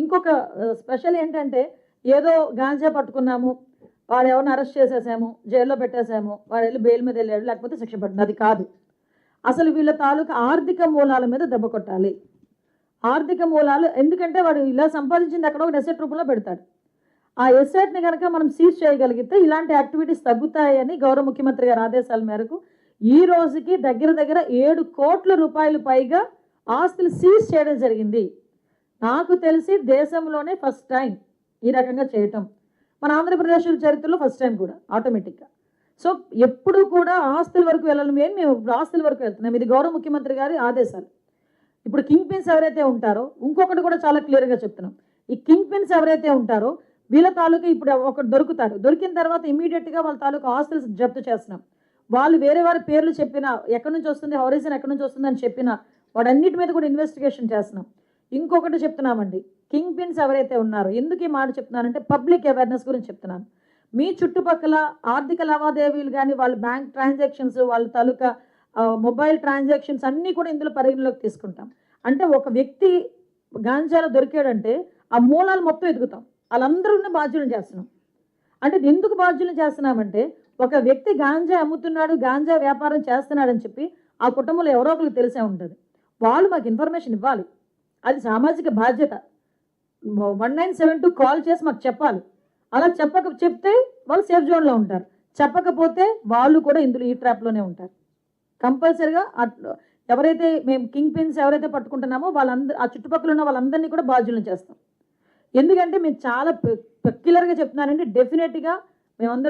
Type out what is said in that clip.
ఇంకొక స్పెషల్ ఏంటంటే ఏదో గాంజా పట్టుకున్నాము, వాడు ఎవరిని అరెస్ట్ చేసేసాము, జైల్లో పెట్టేసాము, వాడు వెళ్ళి బెయిల్ మీద వెళ్ళాడు, లేకపోతే శిక్ష పడింది. అది కాదు. అసలు వీళ్ళ తాలూకా ఆర్థిక మూలాల మీద దెబ్బ కొట్టాలి. ఆర్థిక మూలాలు ఎందుకంటే వాడు ఇలా సంపాదించింది ఎక్కడో ఒక ఎసెట్ రూపంలో పెడతాడు. ఆ ఎసెట్ని కనుక మనం సీజ్ చేయగలిగితే ఇలాంటి యాక్టివిటీస్ తగ్గుతాయని గౌరవ ముఖ్యమంత్రి గారి ఆదేశాల మేరకు ఈ రోజుకి దగ్గర దగ్గర 7 కోట్ల రూపాయలు పైగా ఆస్తులు సీజ్ చేయడం జరిగింది. నాకు తెలిసి దేశంలోనే ఫస్ట్ టైం ఈ రకంగా చేయటం, మన ఆంధ్రప్రదేశ్ చరిత్రలో ఫస్ట్ టైం కూడా ఆటోమేటిక్గా. సో ఎప్పుడు కూడా ఆస్తుల వరకు వెళ్ళాలి, మేము ఆస్తుల వరకు వెళ్తున్నాం. ఇది గౌరవ ముఖ్యమంత్రి గారి ఆదేశాలు. ఇప్పుడు కింగ్ పిన్స్ ఎవరైతే ఉంటారో, ఇంకొకటి కూడా చాలా క్లియర్గా చెప్తున్నాం, ఈ కింగ్ పిన్స్ ఎవరైతే ఉంటారో వీళ్ళ తాలూకా ఇప్పుడు ఒకటి దొరుకుతారు, దొరికిన తర్వాత ఇమీడియట్గా వాళ్ళ తాలూకా ఆస్తులు జప్తు చేస్తున్నాం. వాళ్ళు వేరే వారి పేర్లు చెప్పినా, ఎక్కడి నుంచి వస్తుంది, హౌరిజన్ ఎక్కడి నుంచి వస్తుంది అని చెప్పినా వాటన్నిటి మీద కూడా ఇన్వెస్టిగేషన్ చేస్తున్నాం. ఇంకొకటి చెప్తున్నామండి, కింగ్ పిన్స్ ఎవరైతే ఉన్నారో, ఎందుకు ఈ మాట చెప్తున్నానంటే పబ్లిక్ అవేర్నెస్ గురించి చెప్తున్నాను. మీ చుట్టుపక్కల ఆర్థిక లావాదేవీలు కానీ, వాళ్ళ బ్యాంక్ ట్రాన్సాక్షన్స్, వాళ్ళ తాలూకా మొబైల్ ట్రాన్సాక్షన్స్ అన్నీ కూడా ఇందులో పరిగణలోకి తీసుకుంటాం. అంటే ఒక వ్యక్తి గాంజాలో దొరికాడంటే ఆ మూలాలు మొత్తం ఎదుగుతాం, వాళ్ళందరూ బాధ్యులను చేస్తున్నాం. అంటే ఎందుకు బాధ్యులను చేస్తున్నామంటే ఒక వ్యక్తి గాంజా అమ్ముతున్నాడు, గాంజా వ్యాపారం చేస్తున్నాడని చెప్పి ఆ కుటుంబంలో ఎవరో ఒకరికి తెలిసే ఉంటుంది. వాళ్ళు మాకు ఇన్ఫర్మేషన్ ఇవ్వాలి, అది సామాజిక బాధ్యత. 1972 కాల్ చేసి మాకు చెప్పాలి. అలా చెప్తే వాళ్ళు సేఫ్ జోన్లో ఉంటారు, చెప్పకపోతే వాళ్ళు కూడా ఇందులో ఈ ట్రాప్లోనే ఉంటారు. కంపల్సరిగా ఎవరైతే మేము కింగ్ పిన్స్ ఎవరైతే పట్టుకుంటున్నామో వాళ్ళందరూ, ఆ చుట్టుపక్కల ఉన్న వాళ్ళందరినీ కూడా బాధ్యులను చేస్తాం. ఎందుకంటే మేము చాలా పెక్యులర్గా చెప్తున్నానండి, డెఫినెట్గా మేమందరం